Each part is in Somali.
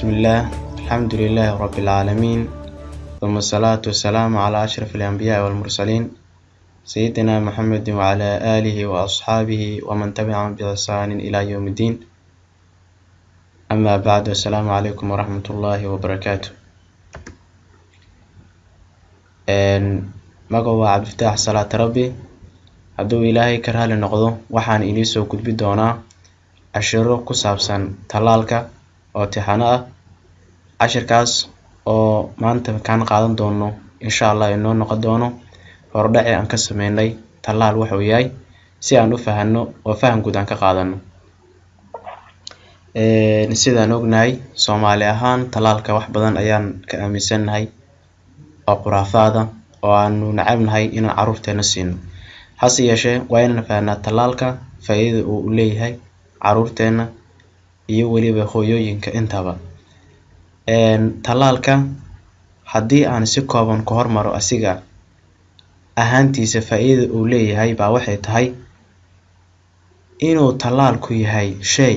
بسم الله الحمد لله رب العالمين ثم الصلاة والسلام على أشرف الأنبياء والمرسلين سيدنا محمد وعلى آله وأصحابه ومن تبعهم بإحسان إلى يوم الدين. أما بعد، السلام عليكم ورحمة الله وبركاته. مقوى عبد الفتاح صلاة ربي هدو إلهي كرهالي نقضو وحان إليسو كتبي دونا عشرو كسابسان تلالك oo tixana ah cashirkaas oo maanta kaan qaadan doono insha Allah inoo noqon doono hordhaci aan ka sameynay talaal waxa uu yahay si aan u fahanno oo faham guud aan ka qaadano. Sidaan ognahay Soomaali ahaan talaalka wax badan ayaan ka aaminsanahay oo quraafaada oo aanu nacabnahay inaan caruurteena siino. Hase yeeshee waa inaan fahanaa talaalka faa'iido uu leeyahay caruurteena iyo waliba hooyooyinka intaba. Talaalka haddii aan si kooban ku hormaro asiga ahaantiisa faa'iido uu leeyahay baa waxay tahay inuu talaalku yahay shay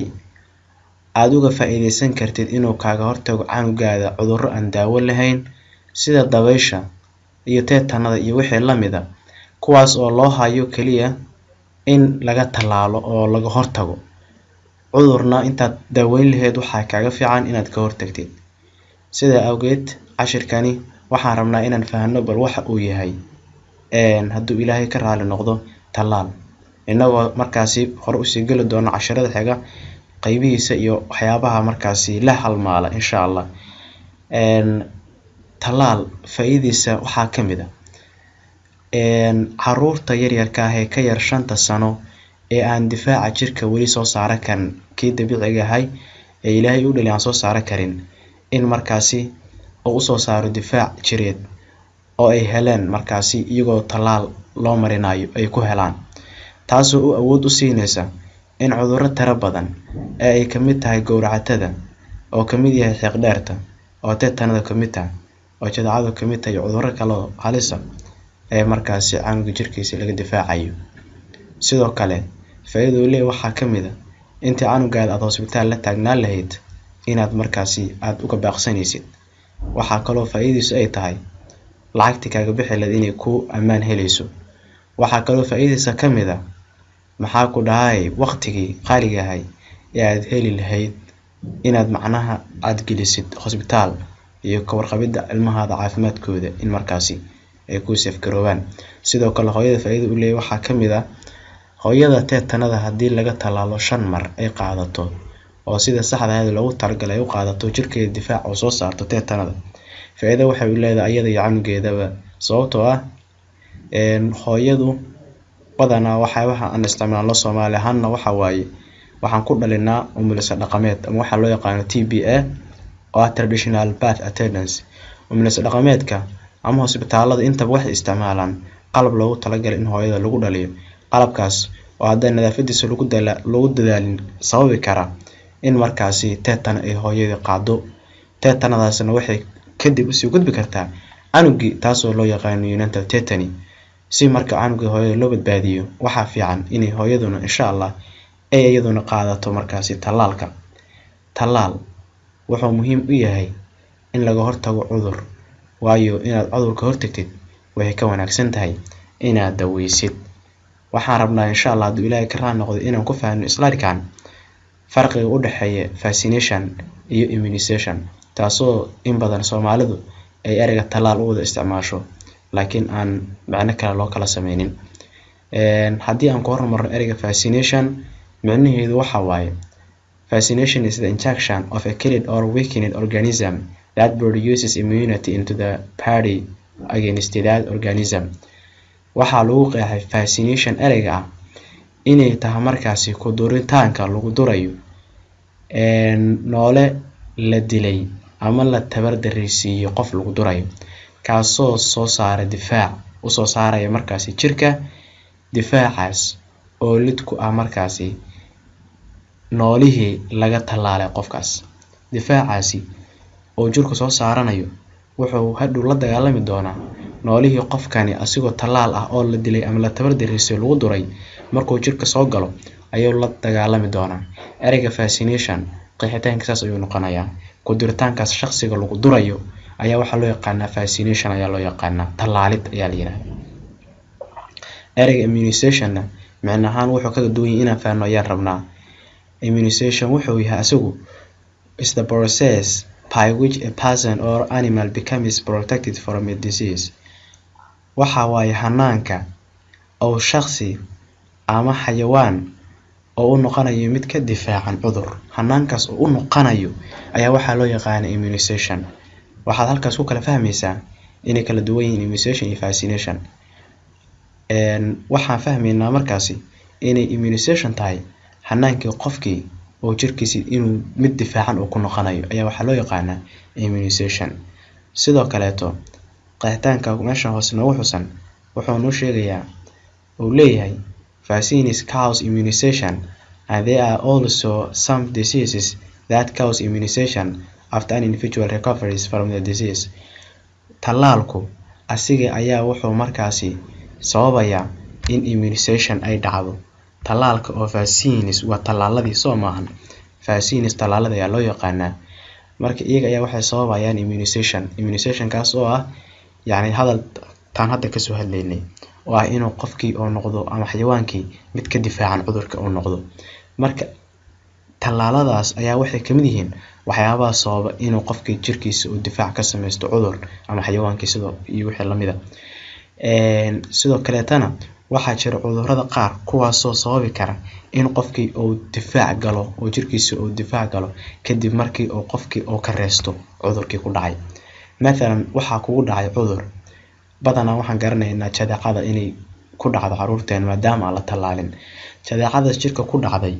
aad uga faa'iideysan kartid inuu kaaga hortago canugaada cudurro aan daawo lahayn sida dabaysha iyo teetanada iyo wixii la mid ah, kuwaas oo loo hayo kaliya in laga talaalo oo laga hortago cudurna intaad daaweyn lahayd waxaa kaaga fiican inaad ka hortagtid. Sida awgeed cashirkani waxaan rabnaa inaan fahanno bal waxa uu yahay hadduu Ilaahay ka raali noqdo talaal, inagoo markaasi hore u sii gali doono casharada xiga qaybihiisa iyo waxyaabaha markaasi la halmaala insha Allah. Talaal faa'iideysa waxaa ka mid ah caruurta yaryarka ah ee ka yar 5 sano ee aan difaaca jirka wali soo saara kan kii dabiiciga ahay ee Ilaahay u dhalay aan soo saara karin in markaasi uu soo saaro difaac jireed oo ay heleen markaasi iyagoo talaal loo marinayo ay ku helaan, taasoo u awood u siinaysa in cudurro tiro badan ee ay ka mid tahay gowracatada oo ka mid yahay xiiqdheerta oo teetanada ka mid tahay oo jadeecada ka mid tahay cudurro kale oo halis ah ee markaasi canuga jirkiisa laga difaacayo. Sidoo kale faa'iido uu leeyahay waxaa ka mid ah inta canugaada aad hospitaal la taagnaan lahayd inaad markaasi aad uga baaqsanaysid. Waxaa kaloo faa'iideysu ay tahay lacagti kaaga bixi lahayd inay ku ammaan helayso. Waxaa kaloo faa'iideysa ka mid ah maxaa ku dhahay waqtigii qaaliga ahay ee aad heli lahayd inaad macnaha aad gelisid hospitaal iyo ka warqabida ilmahaada caafimaadkooda in markaasi ay ku safgaroobaan. Sidoo kale hooyada faa'iido uu leeyahay waxaa ka mid ah hooyada teetanada haddii laga talaalo 5 mar ay qaadato oo sida saxda ah loogu talagalay u qaadato jirkeeda difaac oo soo saarto teetanada, faa'iido waxay u leedahay iyada iyo canugeedaba. Sababtoo ah hooyadu badanaa waxyaabaha aan isticmaalno Soomaali ahaanna waxa waaye waxaan ku dhalinaa umulisa dhaqameed ama waxa loo yaqaan TBA oo traditional birth attendance. Umulisa dhaqameedka ama hospitaalada intaba waxay isticmaalaan qalab loogu talagalay in hooyada lagu dhaliyo. qalabkaas oo hadda nadaafadiisa lagu dadaalin sababi kara in markaasi teetan ay hooyada qaado. Teetanadaasna waxay kadib u sii gudbi kartaa canugi taasoo loo yaqaan neonatal tetany. Si marka canuga hooyada loo badbaadiyo waxaa fiican inay hooyaduna insha Allah ay iyaduna qaadato markaasi talaalka. Talaal wuxuu muhiim u yahay in laga hortago cudur, waayo inaad cudur ka hortagtid waxay ka wanaagsan tahay inaad daweysid. Waxaan rabnaa insha Allah hadduu Ilaahay ka raali noqdo inaan ku fahanno islaarkaan farqiga u dhaxeeya vaccination iyo immunization, taasoo in badan Soomaalidu ay ereyga talaal u wada isticmaasho laakiin aan macno kale loo kala sameynin. Haddii aan ku hormarno ereyga vaccination macnaheedu waxa waaye vaccination is the injection of a killed or weakened organism that produces immunity into the body against that organism. Waxaa lagu qeexay vaccination ereyga ah inay tahay markaasi ku duritaanka lagu durayo noole la dilay ama la tabar dareysiyo qof lagu durayo, kaasoo soo saara difaac u soo saaraya markaasi jirka. Difaacaas oo lid ku ah markaasi noolihii laga talaalay qofkaas. Difaacaasi oo jirku soo saaranayo wuxuu hadhow la dagaalami doonaa noolihii qofkani asigoo talaal ah oo la dilay ama la tabar dareysiyo lagu duray markuu jirka soo galo ayuu la dagaalami doonaa. Ereyga vaccination qeexitaankaas ayuu noqonayaa ku duritaankaas shakhsiga lagu durayo ayaa waxa loo yaqaanaa vaccination ayaa loo yaqaanaa tallaalid ayaa la yiraahdaa. ereyga immunization macna ahaan wuxuu kaga duwan yahay inaan faahno ayaan rabnaa. Immunization wuxuu yahay asagu is the process by which a person or animal becomes protected from a disease. waxa waaye hanaanka oo shakhsi ama xayawaan oo u noqonayo mid ka difaacan cudur. hanaankaas oo u noqonayo ayaa waxa loo yaqaan immunization. waxaad halkaas ku kala fahmaysaa inay kala duwan yihiin immunization iyo vaccination. waxaan fahmaynaa markaasi inay immunization tahay hanaankii qofkii oo jirkiisa inuu mid difaacan uu ku noqonayo ayaa waxa loo yaqaanaa immunization. sidoo kaleeto qeexitaanka meesha hoose noogu xusan wuxuu noo sheegayaa uu leeyahay vaccines cause immunization and there are also some diseases that cause immunization after an individual recovers from the disease. tallaalku asiga ayaa wuxuu markaasi sababaya in immunization ay dhacdo. tallaalka oo vaccines waa tallaaladii soo maahan. vaccines tallaalada ayaa loo yaqaanaa. marka iyaga ayaa waxay sababayaan immunization kaas oo ah yani hadal taan hadda ka soo hadlaynay oo ah inuu qofkii oo noqdo ama xayawaankii mid ka difaacan cudurka uu noqdo. marka tallaaladaas ayaa waxay kamid yihiin waxyaabaha sababa inuu qofkii jirkiisa uu difaac ka sameysto cudur ama xayawaankii sidoo iyo wixii la mid ah. sidoo kaleetana waxaa jira cudurrada qaar kuwaasoo sababi kara in qofkii uu difaac galo oo jirkiisa uu difaac galo kadib markii uu qofkii uu ka reesto cudurkii ku dhacay. مثلا waxaa kugu dhacay cudur badanaa waxaan garanaynaa jadeecada inay ku dhacdo caruurteen maadaama la tallaalin. jadeecadaas jirka ku dhacday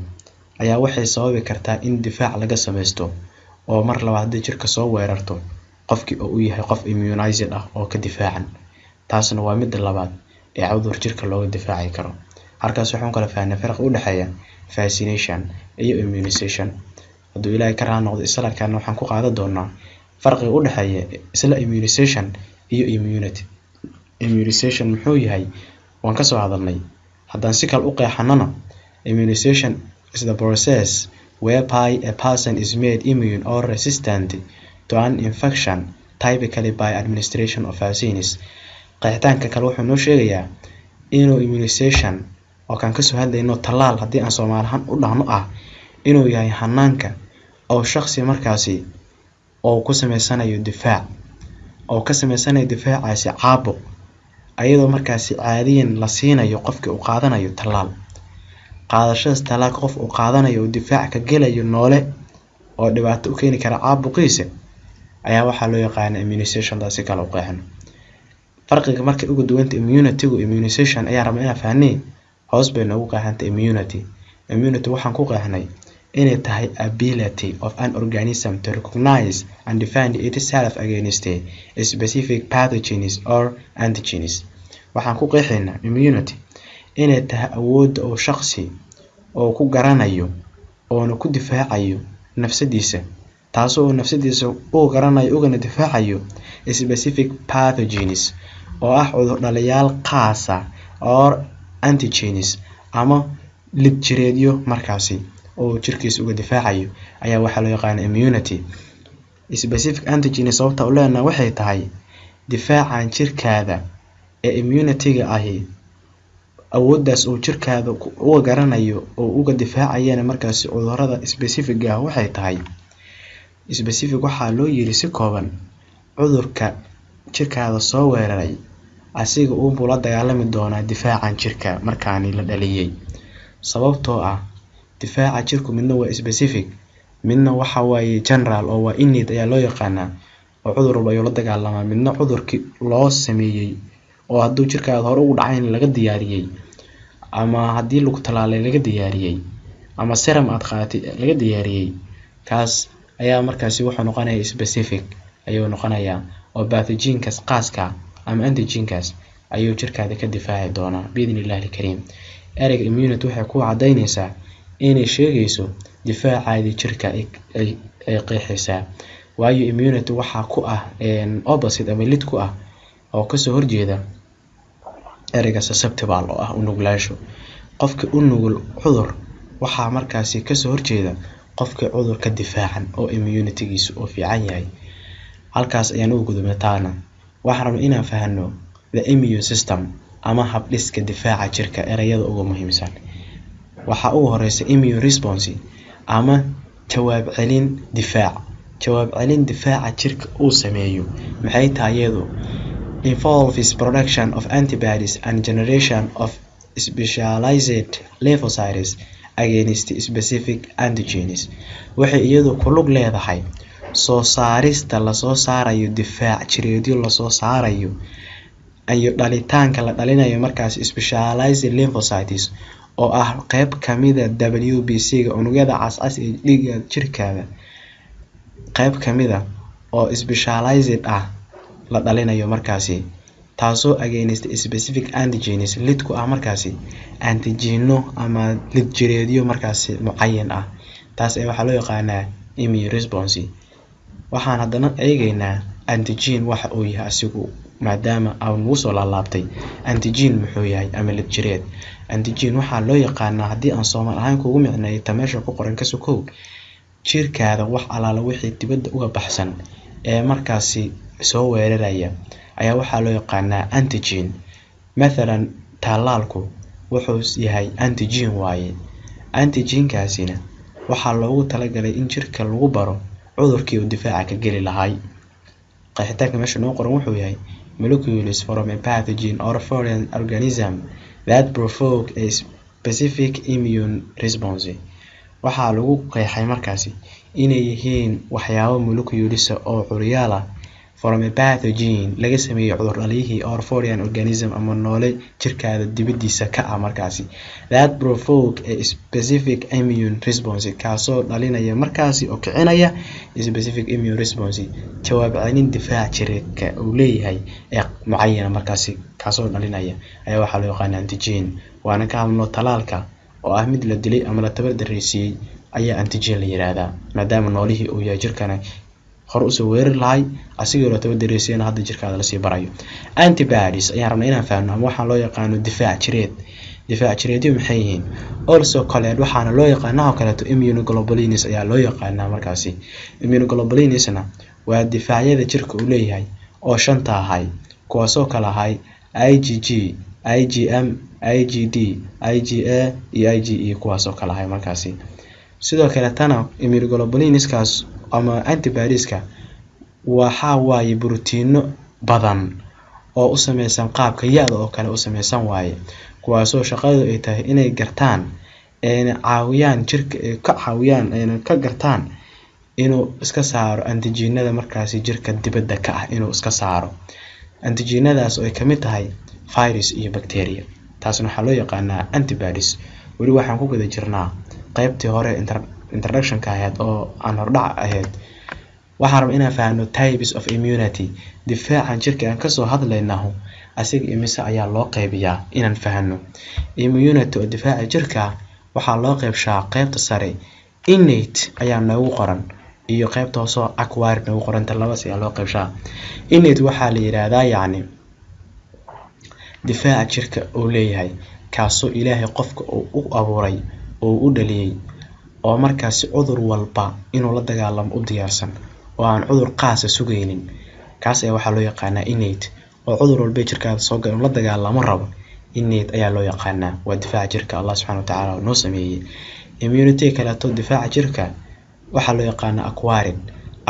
ayaa waxay sababi kartaa in difaac laga sameysto oo mar labaad jirka soo weerarto qofkii uu yahay qof immunized ah oo ka difaacan. taasna waa mid labaad ee cudur jirka looga difaaci karo. halkaas waxaan kala fahnay farq u dhaxeeya vaccination iyo immunization. hadduu Ilaahay ka raali noqdo isla markaana waxaan ku qaadan doonaa farqiga u dhaxeeya isla immunization iyo immunity. immunization muxuu yahay waan ka soo hadalnay. haddaan si kale u qeexanana immunization is the process whereby a person is made immune or resistant to an infection typically by administration of vaccines. qeexitaanka kale wuxuu noo sheegayaa inuu immunization oo kan ka soo hadlayno tallaal haddii aan Soomaalihan u dhahno ah inuu yahay hanaanka oo shakhsi markaasi oo ku sameysanayo difaac oo ka sameysanayo difaacaasi caabuq ayadoo markaasi caadiyan la siinayo qofkii uu qaadanayo tallaal. qaadashada tallaalka qof uu qaadanayo oo difaac ka gelayo noole oo dhibaato u keeni kara caabuqiisa ayaa waxaa loo yaqaan immunization. taasi kala u qeexan farqiga markay ugu duwanta immunity iyo immunization ayaa rabaa inaan fahnay hoos bay noogu qeexantay immunity. immunity waxaan ku qeexnay inay tahay ability of an organism to recognize and defend itself against a specific pathogens or antigens. waxaan ku qeexaynaa immunity inay tahay awood oo shakhsi oo ku garanayo oo ku difaacayo nafsadiisa taasoo nafsadiisa uu garanayo ugana difaacayo specific pathogens oo ah cudur dhaliyaal qaas ah or antigens ama lid jireedyo markaasi oo jirkiisa uga difaacayo ayaa waxa loo yaqaan immunity. specific antigen sababta u leenahay waxay tahay difaacan jirkaada ee immunity-ga ahi awooddaas oo jirkaada uga garanayo oo uga difaacayana markaasi cudurrada specific ah waxay tahay specific waxaa loo yiri si kooban cudurka jirkaada soo weeraray asiga uu la dagaalami doona difaacan jirka markaani la dhaliyay. sababtoo ah difaaca jirku midna waa specific midna waxa waaye general oo waa innate ayaa loo yaqaanaa oo cudur walba la dagaalamaa. midna cudurkii loo sameeyay oo hadduu jirkaada hore ugu dhacay laga diyaariyay ama haddii lagu talaalay laga diyaariyay ama serum aad qaadatay laga diyaariyay kaas ayaa markaasi wuxuu noqonayaa specific ayuu noqonayaa oo pathogenkaas qaaska ama antigenkaas ayuu jirkaada ka difaaci doonaa biidhnillaahi kariim. ereyga immunity waxay ku cadaynaysaa inay sheegayso difaacaadi jirka ay qeexaysaa. waayo immunity waxa ku ah opposite ama lid ku ah oo ka soo horjeeda ereyga susceptible oo ah u nuglaansho. qofka u nugul cudur waxa markaasi ka soo horjeeda qofka cudurka difaacan oo immunity-giisu oo fiican yahay. halkaas ayaan ugu gudubnay taana. waxaan rabnaa inaan fahanno the immune system ama habdhiska difaaca jirka erayada ugu muhiimsan. waxa ugu horeysa immune response ama jawaab celin difaac. jawaab celin difaaca jirka uu sameeyo maxay tahay iyadu? involves production of antibodies and generation of specialized lymphocytes against specific antigens. waxay iyadu ku lug leedahay soo saarista la soo saarayo difaac jireedyo la soo saarayo ayo dhalitaanka la dhalinayo markaas specialized lymphocytes oo ah qayb kamida WBC-ga unugyada cas ee dhiigga jirkaada, qayb kamida oo specialized ah la dhalinayo markaasi, taasoo against specific antigens lid ku ah markaasi antigeno ama lid jireedyo markaasi mucayan ah. taas ay waxa loo yaqaanaa immune response. waxaan haddana eegaynaa antigen waxa uu yahay asigu, maadaama aan ugu soo laabtay antigen muxuu yahay ama lid jireed. antigen waxaa loo yaqaanaa haddii aan Soomaali ahaan kugu micneeyo tameesha ku qoran ka sokow jirkaada wax alaala wixii dibadda uga baxsan ee markaasi soo weeraraya ayaa waxaa loo yaqaanaa antigen. mathalan tallaalku wuxuu yahay antigen waaye. antigen-kaasina waxaa loogu talagalay in jirka lagu baro cudurkii uu difaaca ka geli lahay. qeexitaanka meesha noo qoran wuxuu yahay molecules from a pathogen or foreign organism that provoke a specific immune response. waxaa lagu qeexay markaasi inay yihiin waxyaabo molecules oo curyaal ah from a pathogen laga sameeyo cudur dhaliyihii or foreign organism ama noole jirkaada dibadiisa ka ah markaasi that provoke a specific immune response kaasoo dhalinaya markaasi oo kicinaya specific immune response jawaab celin difaac jireedka uu leeyahay ee mucayan markaasi kaasoo dhalinaya ayaa waxaa loo yaqaan antigen. waana ka hadlo talaalka oo ah mid la dilay ama la tabar dareysiyay ayaa antigen la yiraahdaa, maadaama noolihii uu yahay jirkana hor u soo weerar lahay asigoo la tabar dareysiyana hadda jirkaada la sii barayo. antibodies ayaan rabnaa inaan fahanno ama waxaa loo yaqaano difaac jireed. difaac jireedyo maxay yihiin? also kaleed waxaana loo yaqaanaa oo kaleeto immunoglobulins ayaa loo yaqaanaa markaasi. immunoglobulinsna waa difaacyada jirka uu leeyahay oo shanta ahay, kuwaasoo kala ahay IgG, IgM, IgD, IgA iyo IgE, kuwaasoo kala ahay markaasi. sidoo kale tana immunoglobulinskaas ama antibodieska waxa waaye borotiino badan oo u sameysan qaabka yaada oo kale u sameysan waaye, kuwaasoo shaqadoodu ay tahay inay gartaan caawiyaan jirka ka caawiyaan ka gartaan inuu iska saaro antigenada markaasi jirka dibadda ka ah inuu iska saaro antigenadaas oo ay kamid tahay virus iyo bacteria. taasna waxaa loo yaqaanaa antibodies. weli waxaan ku guda jirnaa qaybtii hore introduction-ka ahayd oo aan hordhac ahayd. waxaan rabaa inaan fahanno types of immunity. difaacan jirka aan kasoo hadlaynaho asiga imise ayaa loo qaybiyaa inaan fahanno. immunity oo difaaca jirka waxaa loo qaybshaa qaybta sare innate ayaa noogu qoran iyo qaybta hoose acquired noogu qoran, labadaas ayaa loo qaybshaa. innate waxaa la yiraahdaa yacni difaaca jirka uu leeyahay kaasoo ilaahay qofka uu u abuuray oo u dhaliyay oo markaasi cudur walba inuu la dagaalamo u diyaarsan oo aan cudur qaasa sugaynin. kaas ayaa waxaa loo yaqaanaa innate. oo cudur walba jirkaada soo gal la dagaalamo rabo innate ayaa loo yaqaanaa. waa difaaca jirka Allah subhanahu wa ta'ala noo sameeyay. immunity kaleeto difaaca jirka waxaa loo yaqaanaa acquired.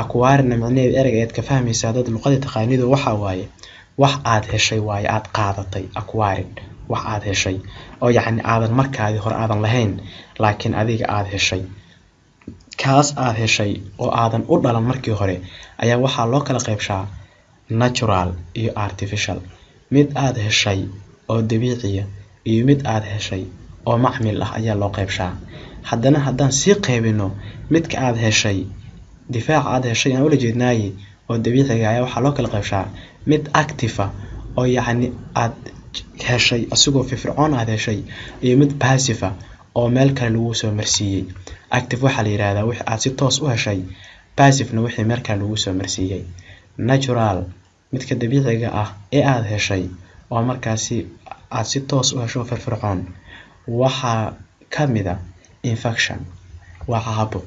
acquiredna macnaheedu erayga aad ka fahmaysaa dad luqada taqaanidu waxa waaye wax aad heshay waaye, aad qaadatay. acquired wax aad heshay oo yacni aadan markaadii hore aadan lahayn laakiin adiga aad heshay. kaas aad heshay oo aadan u dhalan markii hore ayaa waxaa loo kala qaybshaa natural iyo artificial. mid aad heshay oo dabiiciya iyo mid aad heshay oo macmil ah ayaa loo qaybshaa. haddana haddaan sii qaybino midka aad heshay difaaca aad heshay aan ula jeednaaye oo dabiiciga ayaa waxaa loo kala qaybshaa mid active ah oo yacni aad heshay asigoo firfircoon aad heshay iyo mid passive ah oo meel kale lagu soo marsiiyay. active waxaa la yiraahdaa wixii aad si toos u heshay, passivena wixii meel kale lagu soo marsiiyay. natural midka dabiiciga ah ee aad heshay oo markaasi aad si toos u hesho firfircoon waxaa kamid ah infection, waa caabuq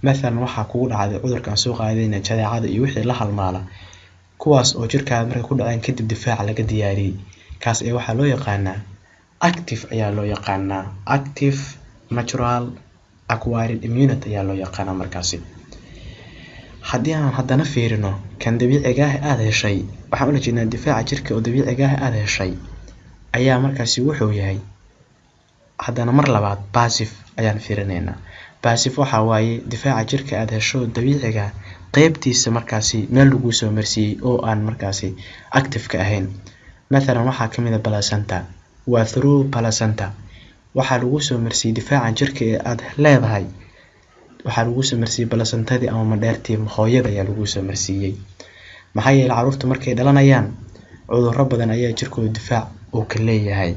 مثلا waxaa kugu dhacday cudurkan soo qaadayna jadeecada iyo wixii la halmaala kuwaas oo jirkaada markay ku dhaceen kadib difaac laga diyaariyay kaas ee waxaa loo yaqaanaa active ayaa loo yaqaanaa active natural acquired immunity ayaa loo yaqaanaa markaasi. haddii aan haddana fiirino kan dabiiciga ah aad heshay waxaan ula jeednaa difaaca jirka oo dabiiciga ah aad heshay ayaa markaasi wuxuu yahay haddana mar labaad passive ayaan fiirinaynaa. passive waxa waaye difaaca jirka aad hesho dabiiciga qaybtiisa markaasi meel lagu soo marsiiyay oo aan markaasi active ka ahayn. مثلا waxaa kamid ah placenta waa through placenta waxaa lagu soo marsiiyay difaaca jirka ee aad leedahay waxaa lagu soo marsiiyay placentadii ama madheertii hooyada ayaa lagu soo marsiiyay. maxaa yeelay carruurta markay dhalanayaan cudurro badan ayaa jirkooda difaac uu ka leeyahay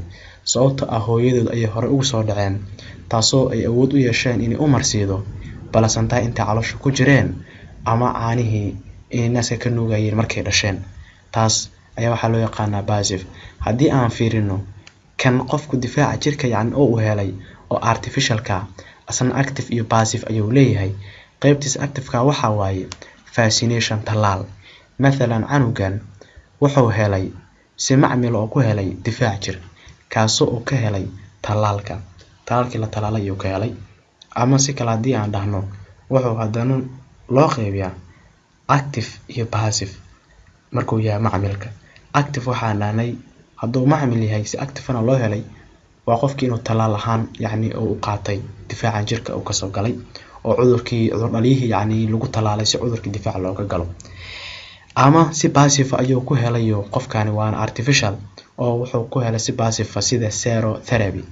sababtoo ah hooyadood ay hore ugu soo dhaceen taasoo ay awood u yeesheen inay u marsiido placenta inta caloosha ku jireen ama caanihii inay naaska ka nuugayeen markay dhasheen. taas ayaa waxaa loo yaqaanaa passive. haddii aan fiirino kan qofku difaaca jirka yacni oo uu helay oo artificialka asna active iyo passive ayuu leeyahay. qaybtiisa activeka waxaa waaye vaccination tallaal. مثلا canugan wuxuu helay si macmil oo ku helay difaac jir kaasoo uu ka helay tallaalkii la tallaalay ayuu ka helay. ama si kale haddii aan dhahno wuxuu haddana loo qeybiyaa active iyo passive markuu yahay macmilka. active waxaan dhahnay hadduu macmil yahay si active-na loo helay waa qofkii inuu tallaal ahaan yacni uu qaatay difaaca jirka uu kasoo galay oo cudur dhaliyihii yacni lagu tallaalay si cudurkii difaac looga galo. ama si passive ayuu ku helayo qofkani waana artificial oo wuxuu ku helay si passive sida serotherapy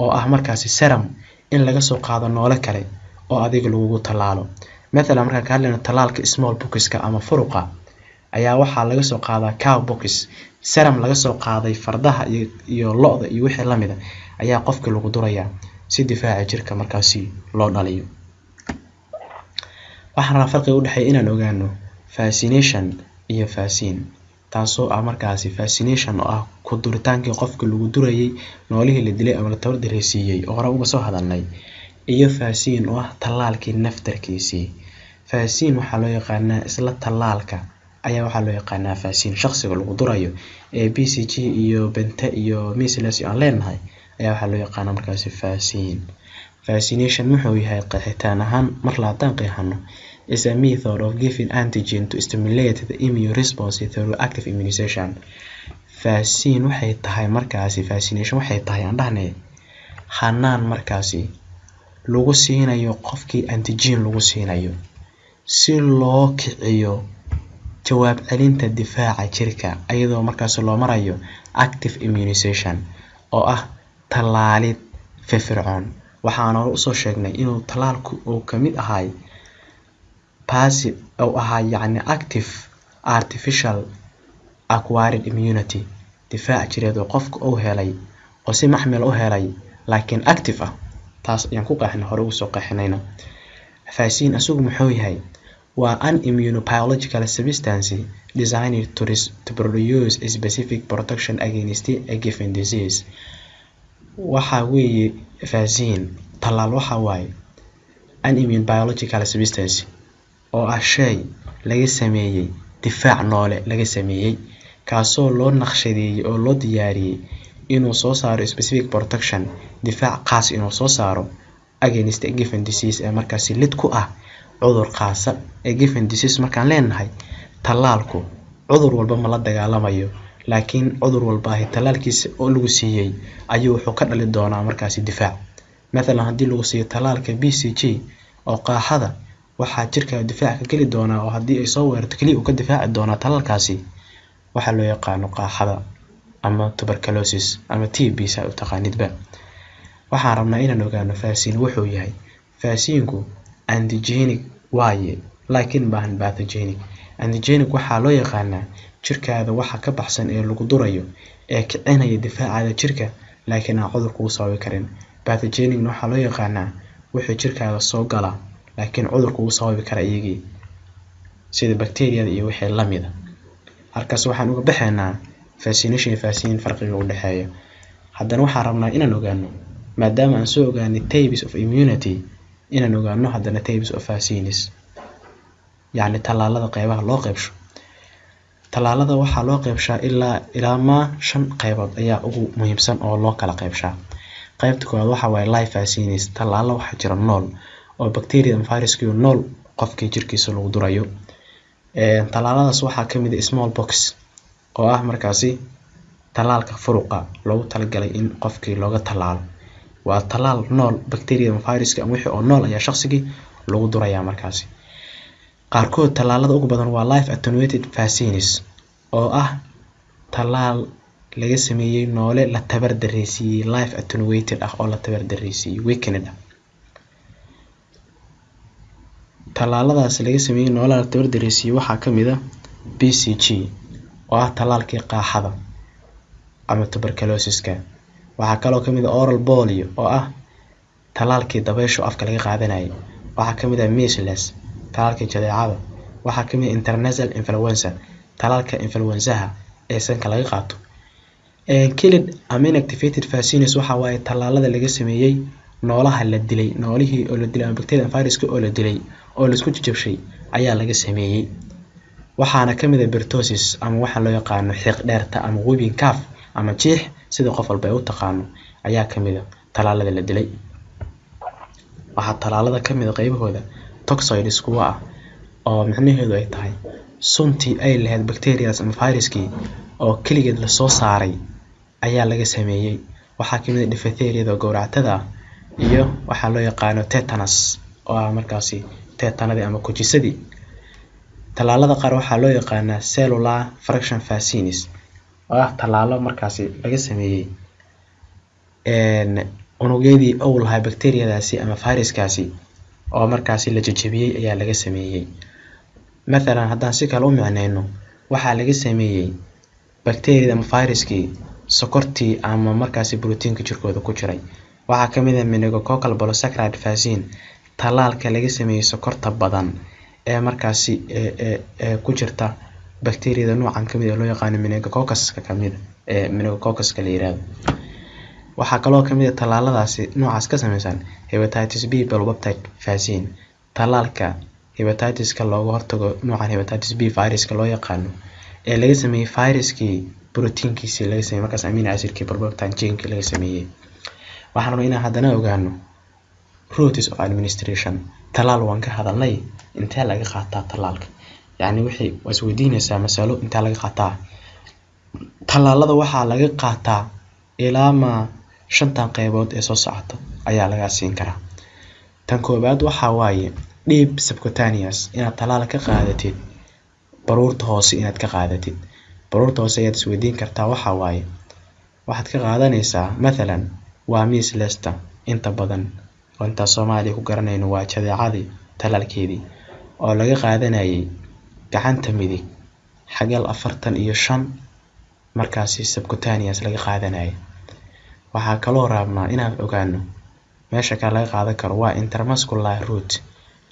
oo ah markaasi serum in laga soo qaado noole kale oo adiga lagu tallaalo. مثلا marka ka hadlayno tallaalka smallpox-ka ama furuqa ayaa waxaa laga soo qaadaa cowpox serum laga soo qaaday fardaha iyo lo'da iyo wixii la mid ah ayaa qofka lagu durayaa si difaaca jirka markaasi loo dhaliyo. waxaan farqiga u dhaxeeya inaan ogaano vaccination iyo vaccine taasoo ah markaasi vaccination oo ah ku duritaankii qofka lagu durayay noolihii la dilay ama la tabardareysiiyay oo hore uga soo hadalnay iyo vaccine oo ah tallaalkii naftarkiisii. vaccine waxaa loo yaqaanaa isla tallaalka ayaa waxaa loo yaqaanaa vaccine shakhsiga lagu durayo ee BCG iyo benta iyo measles aan leenahay ayaa waxaa loo yaqaanaa markaasi vaccine. vaccination wuxuu yahay qeexitaan ahaan mar la qeexano is a method of giving antigen to stimulate the immune response through active immunization. vaccine waxay tahay markaasi vaccination waxay tahay aan dhahnay hanaan markaasi lagu siinayo qofkii antigen lagu siinayo si loo kiciyo jawaab celinta difaaca jirka iyadoo markaas loo marayo active immunization oo ah tallaalid firfircoon. waxaan u soo sheegnay inuu tallaalku uu kamid ahay passive oo ahaa yacni active artificial acquired immunity difaac jireed oo qofka uu helay oo si maxmil u helay laakiin active ah. taas ayaan ku qeexnay hore ugu soo qeexnayna. vaccine asugu muxuu yahay waa an immunobiological substance designed to produce a specific protection against a given disease. waxa weeye vaccine tallaal waxa waaye an immunobiological substance oo ah shay laga sameeyay difaac noole laga sameeyay kaasoo loo naqshadeeyay oo loo diyaariyay inuu soo saaro specific protection difaac qaas inuu soo saaro against a given disease ee markaasi lid ku ah cudur qaasa. a given disease markaan leenahay tallaalku cudur walba ma la dagaalamayo laakiin cudur walba ay tallaalkiisa oo lagu siiyay ayuu wuxuu ka dhali doonaa markaasi difaac. مثلا haddii lagu siiyo tallaalka BCG oo qaaxada waxaa jirka difaac ka geli doonaa oo haddii ay soo weerarto kaliya uu ka difaaci doonaa tallaalkaasi waxaa loo yaqaano qaaxada ama tuberculosis ama TB saa u taqaanidba. waxaan rabnaa inaan ogaano vaccine wuxuu yahay. vaccine-ku antigenic waaye laakiin baahan pathogenic. antigenic waxaa loo yaqaanaa jirkaada waxa ka baxsan ee lagu durayo ee kicinaya difaacaada jirka laakiin aan cudur kugu sababi karin. pathogenic waxaa loo yaqaanaa wixii jirkaada soo gala laakiin cudur kugu sababi kara iyagii sida bacteria iyo wixii la mid ah. halkaas waxaan uga baxaynaa vaccination iyo vaccine farqiga u dhaxeeyo. haddana waxaan rabnaa inaan ogaano maadaama aan soo ogaanay types of immunity inaan ogaano haddana types of vaccines, yacni tallaalada qeybaha loo qeybsho. Tallaalada waxaa loo qeybshaa ilaa 5 qeybood ayaa ugu muhiimsan oo loo kala qeybshaa. Qeybta koowaad waxa waaye live vaccines, tallaalo waxaa jira nool oo bacteria ama viruska nool qofkii jirkiisa lagu durayo. Tallaaladaas waxaa ka mid ah smallpox oo ah markaasi tallaalka furuqa loogu talagalay in qofkii looga tallaalo. Waa tallaal nool bacteria ama viruska ama wixii oo nool ayaa shaqsigii lagu durayaa markaasi. Qaarkood tallaalada ugu badan waa live attenuated vaccines oo ah tallaal laga sameeyay noole la tabar dareysiiyay, live attenuated ah oo la tabar dareysiiyay, weakened ah. Tallaaladaas laga sameeyay noole la tabar dareysiiyay waxaa ka mid ah BCG oo ah tallaalkii qaaxada ama tuberculosis-ka. Waxaa kaloo ka mid ah oral polio oo ah tallaalkii dabaysha afka laga qaadanayay. Waxaa ka mid ah measles tallaalka jadeecada. Waxaa ka mid ah intranasal influenza tallaalka influenzaha ee sanka laga qaato. Killed ama inactivated vaccines waxa waaye tallaalada laga sameeyay noolaha la dilay, noolihii oo la dilay ama bacteria ama viruska oo la dilay oo la isku jajabshay ayaa laga sameeyay. Waxaana ka mid ah pertussis ama waxa loo yaqaano xiiq dheerta ama whooping cough ama jiix sida qof walba ay u taqaano ayaa ka mid ah tallaalada la dilay. Waxaa tallaalada ka mid ah qaybahooda toxoids kuwa ah oo macnaheedu ay tahay suntii ay lahayd bacterias ama viruskii oo kaligeed la soo saaray ayaa laga sameeyay. Waxaa ka mid ah diphtheria gowracatada iyo waxa loo yaqaano tetanus oo ah markaasi tetanadii ama kujisadii. Tallaalada qaar waxaa loo yaqaanaa cellular fraction vaccines oo ah tallaalo markaasi laga sameeyay unugyadii oo lahaa bacteriadaasi ama viruskaasi oo markaasi la jajabiyay ayaa laga sameeyay. Mathalan haddaan si kale u micnayno waxaa laga sameeyay bacteria ama viruskii sokortii ama markaasi proteinka jirkooda ku jiray. Waxaa ka mid ah meningococcal polysaccharide vaccine tallaalka laga sameeyay sokorta badan ee markaasi ku jirta bacteriada noocan ka mid ah loo yaqaan meningococcus ka mid ah meningococcus la yiraahdo. Waxaa kaloo ka mid ah tallaaladaasi noocaas ka samaysan hepatitis B polypeptide vaccine tallaalka hepatitis-ka looga hortago noocan hepatitis B viruska loo yaqaano ee laga sameeyay viruskii proteinkiisa laga sameeyay markaas amino acidkii polypeptide chain-ka laga sameeyay. Waxaan rabaa inaan haddana ogaano routes of administration. Tallaal waan ka hadalnay intee laga qaataa tallaalka, yacni wixii isweydiinaysaa mas'alo intee laga qaataa. Tallaalada waxaa laga qaataa ilaa 5 qaybood ee soo socota ayaa laga siin karaa. Tan koobaad waxaa waaye deep subcutaneous inaad tallaal ka qaadatid baruurta hoose inaad ka qaadatid. Baruurta hoose ayaad isweydiin kartaa waxaa waaye waxaad ka qaadanaysaa mathalan waa measles inta badan oo inta Soomaaliya ku garanayno waa jadeecadii tallaalkeedii oo laga qaadanayay gacanta midig xagal 45 markaasi subcutaneous laga qaadanayay. Waxaa kaloo rabnaa inaan ogaano meesha kale laga qaadan karo waa intramuscular route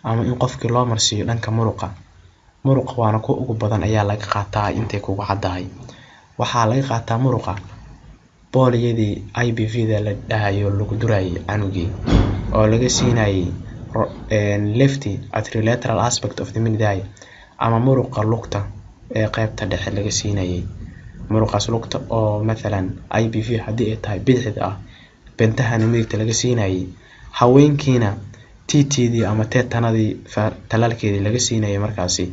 ama in qofkii loo marsiiyo dhanka muruqa waana kuwa ugu badan ayaa laga qaataa intay kugu caddahay. Waxaa laga qaataa muruqa booliyadii IPV-da la dhahayo lagu durayay canugii oo laga siinayay left atriolateral aspect of the mid-thigh ama muruqa lugta ee qaybta dhexe laga siinayay. muruqaas lugta oo mathalan IPV haddii ay tahay bidixda ah bentahana midigta laga siinayay. Haweenkiina TT'dii ama tetanadii tallaalkeedii laga siinayay markaasi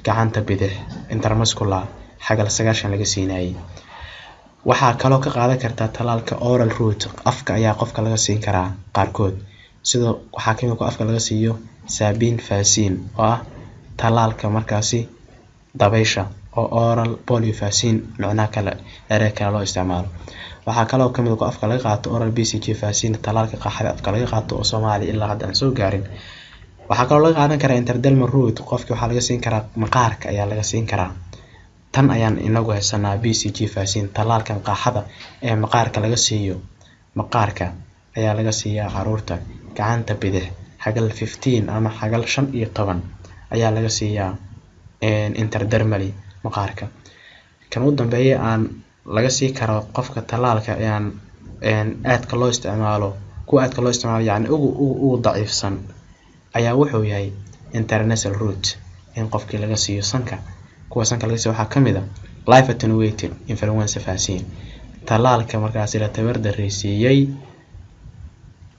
gacanta bidix intramuscular xagal 9 laga siinayay. Waxaa kaloo ka qaadan kartaa tallaalka oral route afka ayaa qofka laga siin karaa qaarkood sidoo waxaa kamid ah afka laga siiyo Sabin vaccine oo ah tallaalka markaasi dabaysha oo oral polio vaccine macna kale kale loo isticmaalo. Waxaa kaloo kamid ah afka laga qaato oral BCG vaccine tallaalka qaaxada afka laga qaato oo Soomaali ilaa hadda aan soo gaarin. Waxaa kaloo laga qaadan karaa intradermal route qofka waxaa laga siin karaa maqaarka ayaa laga siin karaa. Tan ayaan inagu haysanaa BCG vaccine tallaalkan qaaxada ee maqaarka laga siiyo. Maqaarka ayaa laga siiyaa caruurta gacanta bidix xagal 15 ama xagal 15 ayaa laga siiyaa intradermally maqaarka. Kan u dambeeya aan laga sii karo qofka tallaalka aadka loo isticmaalo kuwa aadka loo isticmaalo yacni ugu daciifsan ayaa wuxuu yahay intranasal route in qofkii laga siiyo sanka. kuwa sanka laga siiyo waxaa ka mid ah live attenuated influenza vaccine, talaalka markaasi la tabar dareysiiyey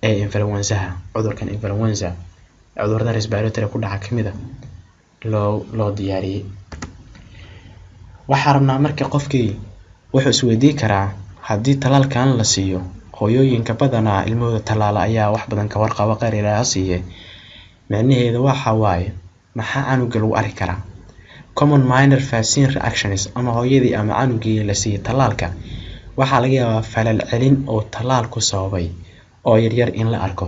ee influenzaha, cudurkan influenza cudurada respiratory ku dhaca kamid ah loo diyaariyey. waxaa rabnaa marka qofkii wuxuu isweydiin karaa haddii talaalkan la siiyo, hooyooyinka badanaa ilmahooda talaala ayaa wax badan ka warqaba qeyr ilaaha siiye, macnaheedu waxa waaye maxaa canuga lagu arki karaa. common minor vaccine reactions ama hooyadii ama canugii la siiyey talaalka waxaa laga yaabaa falal celin oo talaalku sababay oo yaryar in la arko.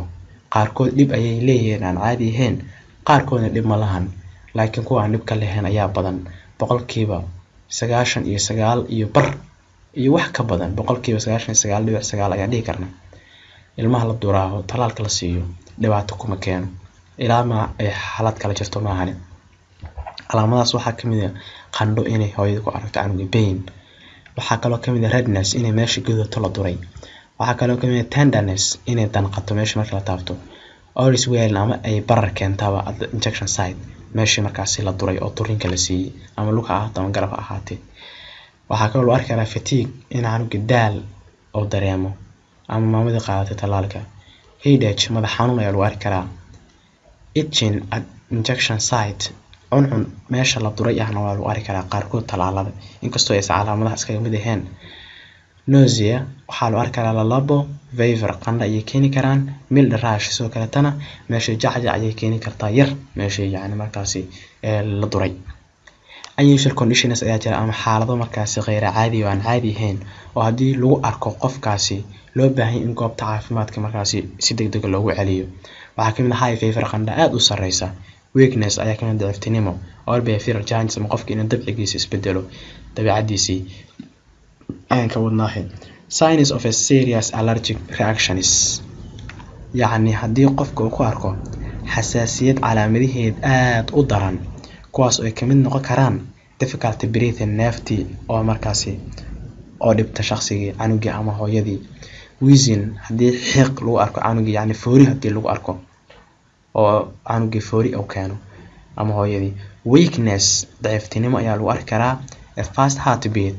qaarkood dhib ayay leeyihiin aan caadi ahayn, qaarkoodna dhib ma lahan, laakiin kuwa aan dhib ka lahayn ayaa badan. boqolkiiba 99 iyo bar iyo wax ka badan, boqolkiiba 99.9 ayaan dhihi karnaa ilmaha la duraaho talaalka la siiyo dhibaato kuma keeno ilaa ma ay xaalad kala jirto maahan. calaamadaas waxaa ka mid ah qandho inay hooyadu ku aragto canuga pain, waxaa kaloo ka mid ah redness inay meesha gudato la duray, waxaa kaloo ka mid ah tenderness inay danqato meesha marka la taabto, or swelling ama ay barar keentaba at the injection site meesha markaasi la duray oo turinka la siiyey ama lug ha ahaato ama garab ha ahaatee. waxaa kaloo loo arki karaa fatigue in canuga daal oo dareemo ama maamadii qaadatay talaalka. headache madax xanuun ayaa lagu arki karaa. itching at injection site cuncun meesha la duray ahna waa lagu arki karaa qaarkood talaalada inkastoo ay calaamadaha iskaga mid yihiin. nausea waxaa loo arki karaa lalabo, fever qandho ayay keeni karaan, mild rash sidoo kale tana meesha jacjac ayay keeni kartaa yar meesha yacni markaasi la duray. unusual conditions ayaa jira ama xaalado markaasi غير caadi oo aan caadi ahayn oo haddii lagu arko qofkaasi loo baahan in goobta caafimaadka markaasi si degdeg loogu celiyo. waxaa ka mid ah high fever qandho aad u sareysa, weakness ayaa ka mid ah daciiftinimo, or behavioral changes ama qofka inuu dabcigiisa isbedelo dabeecadiisii aan ka wadnaahay. signs of a serious allergic reactions yacni haddii qofka uu ku arko xasaasiyad calaamadaheed aad u daran kuwaas oo ay kamid noqon karaan difficulty breathing neefti oo markaasi oo dhibta shakhsigii canugii ama hooyadii, wheezing haddii xiiq lagu arko canugii yacni foori haddii lagu arko oo canugii foori uu keeno ama hooyadii, weakness daciiftinimo ayaa lagu arki karaa, a fast heartbeat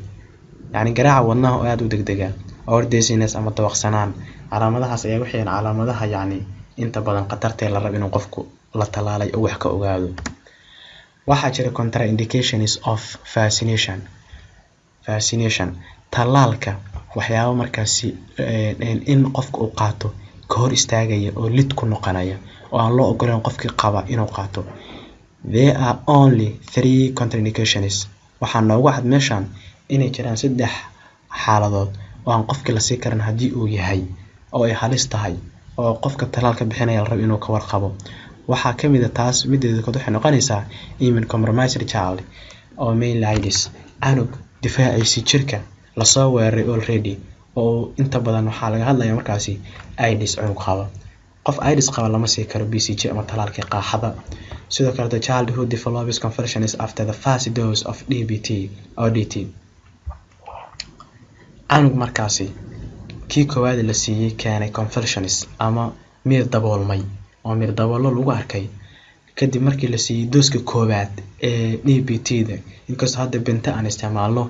yacni garaaca wadnaha oo aad u degdega, or dizziness ama dawaqsanaan. calaamadahaas ayaa waxay calaamadaha yacni inta badan qatartee la rabo inuu qofku la talaalay oo wax ka ogaado. waxaa jira contraindications of vaccination talaalka waxyaabo markaasi in qofka uu qaato ka hor istaagaya oo lid ku noqonaya oo aan loo ogolaan qofkii qaba inuu qaato. there are only 3 contraindications. waxaa noogu cad meeshan inay jiraan 3 xaaladood oo aan qofkii la sii karin haddii uu yahay oo ay halis tahay oo qofka talaalka bixinaya la rabo inuu ka warqabo. waxaa ka mid ah taas mideeda koowaad waxay noqonaysaa immunocompromised child oo meningitis canug difaaciisa jirka la soo weeraray already oo inta badan waxaa laga hadlayaa markaasi AIDS cunug qaba. qof AIDS qaba lama sii karo BCG ama talaalka qaaxada. sidoo kale the child who develops convulsions after the first dose of DBT or DT canug markaasi kii koowaad la siiyey keenay convulsions ama miir daboolmay oo miir daboolo lagu arkay kadib markii la siiyey dooska koowaad ee DBT-da. inkastoo hadda benta aan isticmaalno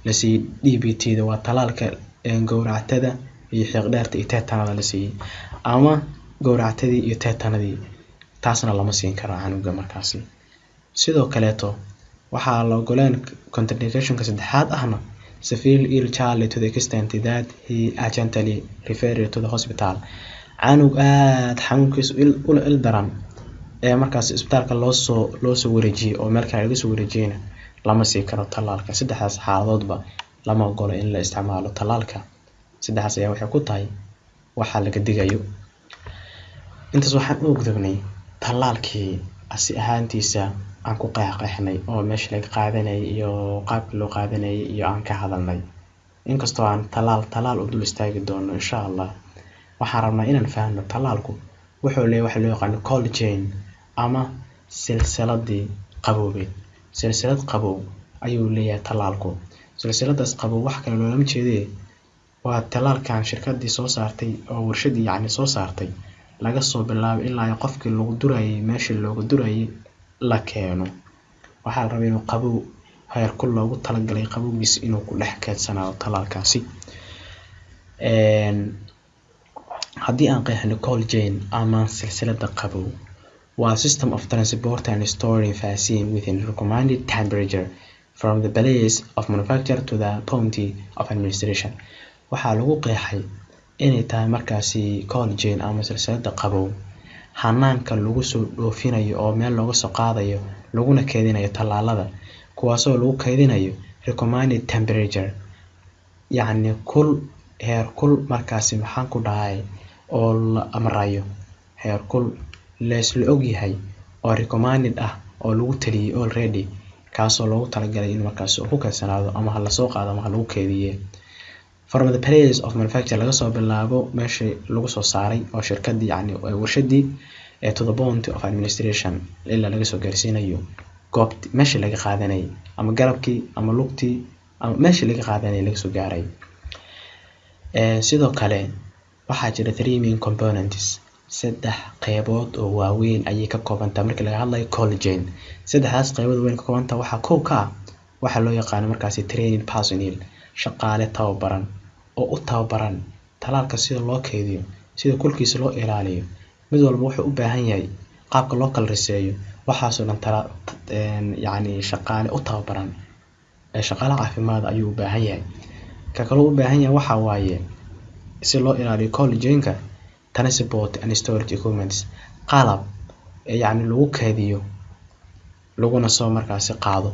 la siiyey DBT-da waa talaalka gowractada iyo xiiqdheerta iyo tetanada la siiyey ama gowractadii iyo tetanadii taasna lama siin karo canuga markaasi. sidoo kaleeto waxaa la ogolaan contraindicationka saddexaad ahna severe ill child to the extent that he urgently referred to the hospital. canug aad xanuunkiisu il daran ee markaasi isbitaalka loo soo wareejiyay oo meel kale laga soo wareejiyayna lama sii karo talaalka. saddexdaas xaaladoodba lama ogolo in la isticmaalo talaalka. saddexdaas ayaa waxay ku tahay waxa laga digayo. intaas waxaan u gudubnay talaalkii asi ahaantiisa aan ku qeexnay oo meesha laga qaadanay iyo qaabka loo qaadanay iyo aan ka hadalnay. inkastoo aan talaal u dul istaagi doono insha Allah, waxaan rabnaa inaan fahamno talaalku wuxuu leeyahay waxa loo yaqaan cold chain ama silsiladii qabowgeed. silsilad qabow ayuu leeyahay talaalku. silsiladaas qabow wax kale loolama jeedee waa talaalkan shirkadii soo saartay oo warshadii yacni soo saartay laga soo bilaabo ilaa qofkii lagu durayay meeshii loogu durayay la keeno. waxaa la rabaa inuu qabow heer kul loogu talagalay qabowgiis inuu ku dhex keedsanaado talaalkaasi. haddii aan qeexno cold chain ama silsilada qabow waa system of transport and storing vaccine within recommended temperature from the place of manufacture to the point of administration. waxaa lagu qeexay inay tahay markaasi cold chain ama silsilada qabow hanaanka lagu soo dhoofinayo oo meel looga soo qaadayo laguna keedinayo talaalada kuwaasoo lagu keedinayo recommended temperature yacni heer kul markaasi maxaan ku dhahay oo la amrayo heer kul la og yahay oo recommended ah oo lagu taliyay already kaasoo loogu talagalay in markaasi uu ku keedsanaado ama la soo qaado ama lagu keediyo. from the place of manufacture laga soo bilaabo meeshii lagu soo saaray oo shirkadii yacni warshadii to the point of administration ilaa laga soo gaarsiinayo goobti meeshii laga qaadanay ama garabkii ama lugtii ama meeshii laga qaadanay laga soo gaaray. sidoo kale waxaa jira 3 main components, 3 qaybood oo waaweyn ayay ka koobantaa markii laga hadlayo cold chain. 3daas qaybood weyn ka koobanta waxaa kow ka waxa loo yaqaan markaasi training personnel, shaqaale tababaran oo u tababaran talaalka sida loo keediyo, sida kulkiisa loo ilaaliyo. mid walba wuxuu u baahan yahay qaabka loo kala riseeyo waxaasoo dhan yacni shaqaale u tababaran shaqaale caafimaad ayuu u baahan yahay. ka kale u baahan yahay waxa waaye si loo ilaaliyo cold chain-ka transport and storage equipment, qalab yacni lagu keediyo laguna soo markaasi qaado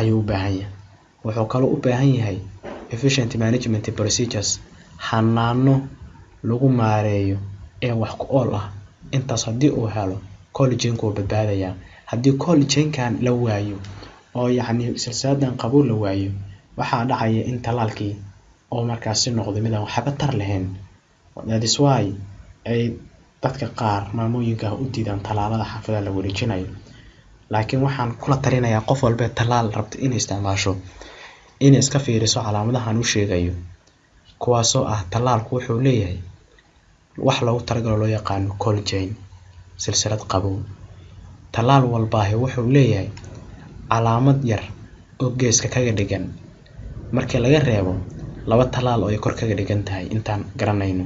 ayuu u baahan yahay. wuxuu kale u baahan yahay efficient management procedures, hanaano lagu maareeyo ee wax ku ool ah. intaas haddii uu helo cold chain-ku wuu badbaadayaa. haddii cold chain-kan la waayo oo yacni silsiladan qabow la waayo waxaa dhacaya in talaalkii oo markaasi noqdo mid aan waxba tar lahayn. that is why ay dadka qaar maamooyinka u diidaan talaalada xaafadaha la wareejinayo. laakiin waxaan kula talinayaa qof walba talaal rabta inay isticmaasho inay iska fiiriso calaamadahan u sheegayo kuwaasoo ah talaalku wuxuu leeyahay wax loogu talagalay loo yaqaan cold chain silsilad qabow. talaal walba wuxuu leeyahay calaamad yar oo geeska kaga dhigan markii laga reebo 2 talaal oo ay kor kaga dhigan tahay intaan garanayno.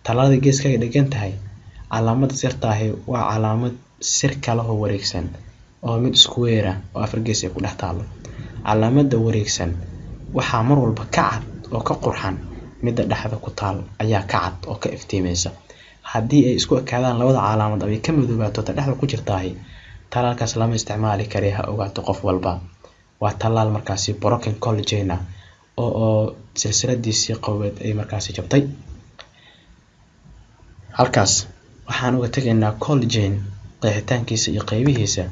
talaalada geeska kaga dhigan tahay calaamada sirtaahi waa calaamad circle oo wareegsan oo mid square ah oo afar gees ay ku dhex taalo. calaamada wareegsan waxaa mar walba ka cad oo ka qurxan midda dhexda ku taal ayaa ka cad oo ka iftiimaysa. haddii ay isku ekaadaan labada calaamad ay ka madoobato ta dhexda ku jirtahay talaalkaas lama isticmaali karo. ha ogaato qof walba waa talaal markaasi broken cold chain ah oo silsiladiisii qaboweed ay markaasi jabtay. halkaas waxaan uga tegaynaa cold chain qeexitaankiisa iyo qaybihiisa.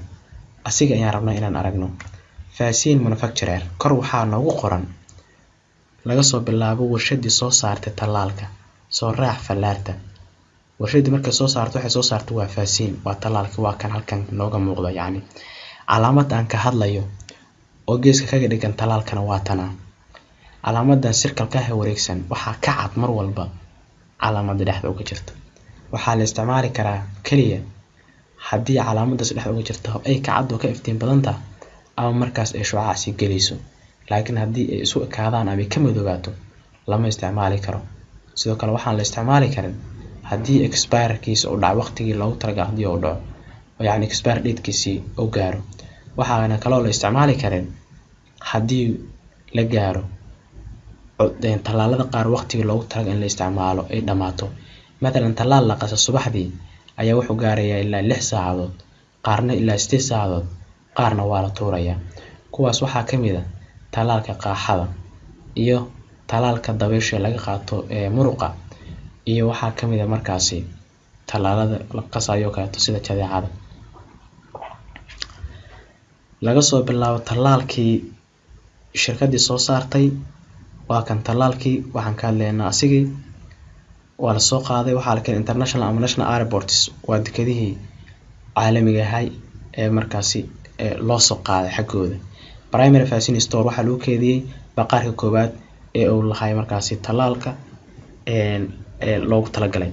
asiga ayaan rabnaa inaan aragno. vaccine manufacturer kor waxaa noogu qoran laga soo bilaabo warshadii soo saartay talaalka soo raac fallaarta. warshadii markay soo saarto waxay soo saartay waa vaccine, waa talaalka waa kan halkan nooga muuqda yacni calaamad aan ka hadlayo oo geeska kaga dhigan talaalkana waa tana. calaamadan circle-ka wareegsan waxaa ka cad mar walba calaamada dhexda uga jirta. waxaa la isticmaali karaa kaliya haddii calaamadaas dhexda uga jirta ay ka cad oo ka iftiin badan tahay ama markaas ay shucaac gelayso. laakiin haddii ay isu ekaadaan ama ka madoobaato lama isticmaali karo. sidoo kale waxaan la isticmaali karin haddii expire-kiisa uu dhaco waqtigii loogu talagalay haddii uu dhaco oo yacni expire date-kiisii uu gaaro. waxaana kaloo la isticmaali karin haddii la gaaro talaalada qaar waqtigii loogu talagalay in la isticmaalo ay dhamaato. مثلا talaal la qaso subaxdii ayaa wuxuu gaarayaa ilaa 6 saacadood, qaarna ilaa 8 saacadood, qaarna waa la tuurayaa. kuwaas waxaa ka mid ah talaalka qaaxada iyo talaalka dabaysha laga qaato ee muruqa, iyo waxaa ka mid ah markaasi talaalada la qasayo kaleeto sida jadeecada. laga soo bilaabo talaalkii shirkadii soo saartay waa kan talaalkii waxaan ka hadlaynaa asigii waa la soo qaaday. waxaa la keenay international ama national airports waa dekedihii caalamiga ahay ee markaasi loo soo qaaday xaggooda. primary vaccine store waxaa lagu keediyay baqaarka koobaad ee uu lahay markaasi talaalka loogu talagalay.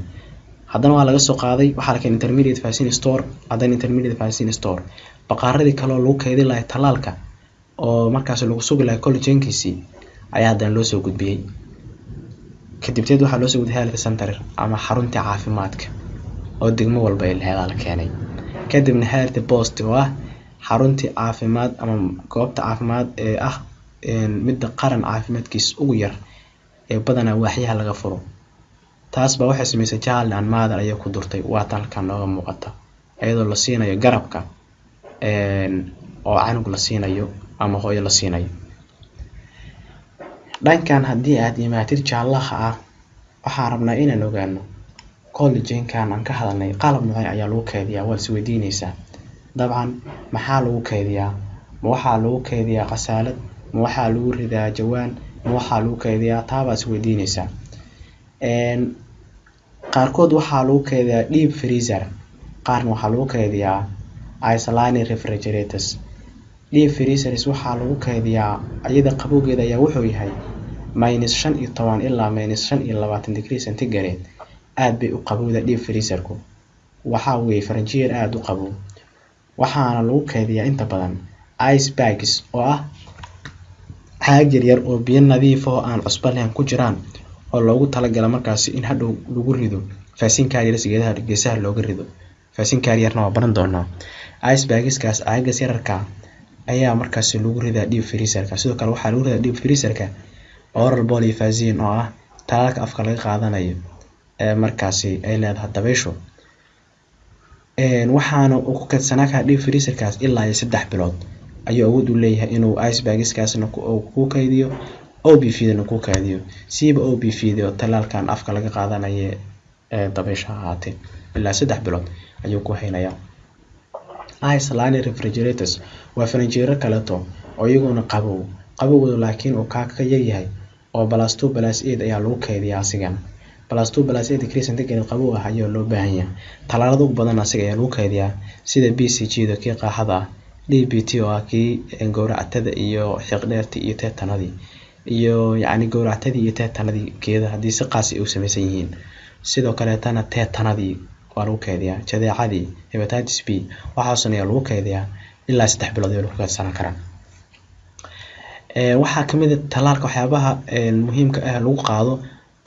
haddana waa laga soo qaaday waxaa la keenay intermediate vaccine store, haddana intermediate vaccine store baqaaradii kale oo lagu keydin lahay talaalka oo markaas lagu sugi lahay collagenkiisii ayaa haddana loo soo gudbiyey. kadibteed waxaa loo soo gudbiyay health center ama xarunta caafimaadka oo degmo walba ay lahayd la keenay. kadibna health post oo ah xaruntii caafimaad ama goobta caafimaad ee ah midda qaran caafimaadkiisa ugu yar ee badanaa waaxyaha laga furo. taas baa waxay sameysay child and mother ayay ku durtay waa talkan nooga muuqata iyadoo la siinayo garabka oo canug la siinayo ama hooyo la siinayo. dhankan haddii aad yimaatid jaalaha ah waxaan rabnaa inaan ogaano collagenkan aan ka hadalnay qalab noocay ayaa lagu keydiyaa waad is weydiinaysaa. dabcan maxaa lagu keydiyaa? ma waxaa lagu keydiyaa qasaalad, ma waxaa lagu ridaa jawaan, ma waxaa lagu keydiyaa taabaad is weydiinaysaa. qaarkood waxaa lagu keydiyaa deep freezer, qaarna waxaa lagu keydiyaa isolated refrigerators. deep freezers waxaa lagu keydiyaa iyada qabowgeeda ayaa wuxuu yahay -15 ilaa -25 degree centigrade. aad bay u qabowda deep freezerku, waxaa weeye faranjiyeer aad u qabow. waxaana lagu keydiyaa inta badan ice bags oo ah caag yar oo biyo nadiif oo aan cusbo lahayn ku jiraan oo loogu talagalay markaasi in hadhow lagu rido vaccine carrier geesaha looga rido. vaccine carrier-na waa baran doonaa. ice bagskaas caagas yararka ayaa markaasi lagu ridaa deep freezer-ka. sidoo kale waxaa lagu ridaa deep freezer-ka oral polio vaccine oo ah talaalka afka laga qaadanayo ee markaasi ay leedahay dabaysho. waxaana uu ku kaydsanaa karaa deep freezer-kaas ilaa 3 bilood ayuu awood u leeyahay inuu ice bagskaasna ku kaydiyo OBV-dana ku kaydiyo. siiba OBV-da oo talaalkan afka laga qaadanayo ee dabaysha ahaatee ilaa 3 bilood ayuu ku haynayaa. isolated refrigerators waa faranjeero kaleeto oo iyaguna qabowgooda laakiin uu ka yahay oo +2+8 ayaa lagu keydiyaa asigan. +2+8 degree centigrade qabow ah ayaa loo baahan yahay. talaalada ugu badan asiga ayaa lagu keydiyaa sida BCG-da kii qaaxada ah, DPT oo ah kii gowracatada iyo xiiqdheerta iyo teetanadii iyo yacni gowracatadii iyo teetanadii geeda haddii si qaas ay u samaysan yihiin. sidoo kale tana teetanadii waa lagu keydiyaa. jadeecadii, hepatitis B waxaasna ayaa lagu keydiyaa ilaa 3 bilood ay lagu kaydsan karaan. waxaa kamid ah talaalka waxyaabaha muhiimka ah lagu qaado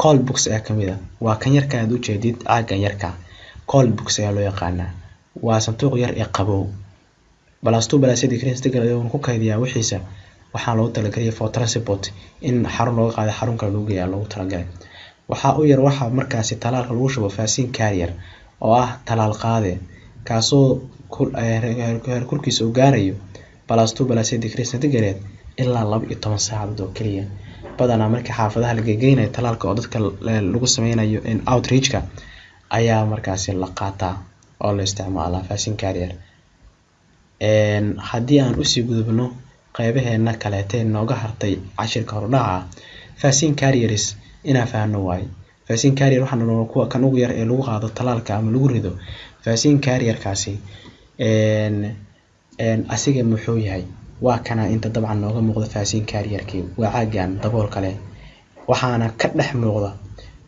cold box ayaa kamid ah. waa kan yarka aad u jeedid caagan yarka cold box ayaa loo yaqaanaa. waa sanduuq yar ee qabow +2+8 degree centigrade oo ku keydiyaa wixiisa. waxaa loogu talagalay for transport in xarun looga qaado xarun kale lagu geeyo loogu talagalay. waxaa u yar waxaa markaasi talaalka lagu shubo vaccine carrier oo ah talaal qaade kaasoo heerkulkiisa uu gaarayo +2+8 degree centigrade ilaa 12 saacadood oo kaliya. badanaa markii xaafadaha la geeynayo talaalka oo dadka lagu sameynayo in outreach-ka ayaa markaasi la qaataa oo la isticmaalaa vaccine carrier. haddii aan usii gudubno qaybaheena kaleete nooga hartay cashirka hordhaca vaccine carriers inaan fahanno waaye. vaccine carrier waxaa noqon kuwa kan ugu yar ee lagu qaado talaalka ama lagu rido. vaccine carrier-kaasi asiga muxuu yahay? waa kana inta dabcan nooga muuqda vaccine carrier-kii waa caagan daboolka leh waxaana ka dhex muuqda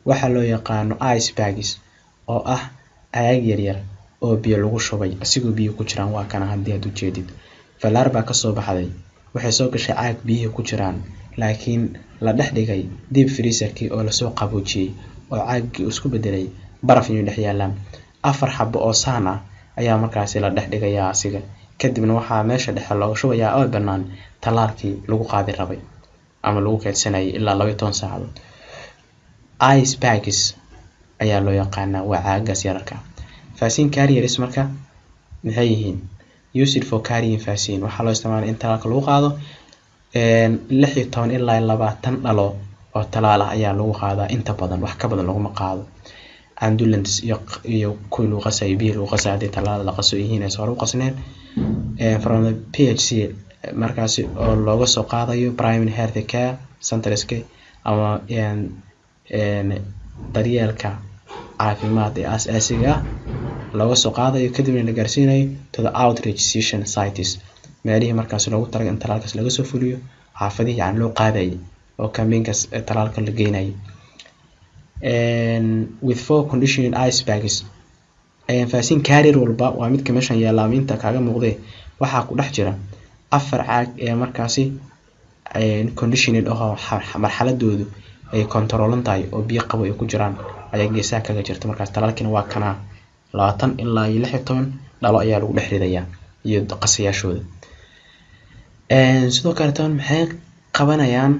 waxa loo yaqaano ice bags oo ah caag yar oo biyo lagu shubay asigoo biyo ku jiraan. waa kana haddii aad u jeedid falaar baa ka soo baxday waxay soo gashay caag biyo ku jiraan laakiin la dhex dhigay deep freezer-kii oo la soo qaboojiyay oo caagii isku bedelay baraf inuu dhex yaalaan. 4 xabo oo saan ah ayaa markaasi la dhex dhigayaa asiga. kadibna waxaa meesha dhexe looga shubayaa oo bannaan talaalkii lagu qaadi rabay ama lagu kaydsanayay ilaa 12 saacadood. ice bags ayaa loo yaqaanaa waa caagaas yararka. vaccine carriers marka maxay yihiin? used for carrying vaccine waxaa loo isticmaalaa in talaalka lagu qaado 16 ilaa 20 dhalo oo talaal ah ayaa lagu qaadaa. inta badan wax ka badan laguma qaado. ambulance iyo kuwi lagu qasayo biyo lagu qasayo haddii talaal la qaso yihiin ay soo u qasneen from the PHC markaasi oo looga soo qaadayo primary health care centerska ama daryeelka caafimaad ee aasaasiga ah looga soo qaadayo kadibna la gaarsiinayo to the outreach sites meelihii markaasi loogu talagalay in talaalkaas laga soo fuliyo xaafadihii aan loo qaadayay oo campaignkaas talaalka la geenay with 4 conditioning ice bags vaccine carrier walba waa mid ka meeshan yaala inta kaaga muuqday waxaa ku dhex jira 4 caag ee markaasi conditioning marxaladoodu ay controlan tahay oo biyo qabo ay ku jiraan ayaa geesaha kaga jirta markaas talaalkina waa kana 20 ilaa 16 dhalo ayaa lagu dhex ridayaa iyo qasayaashooda sidoo kale tan maxay qabanayaan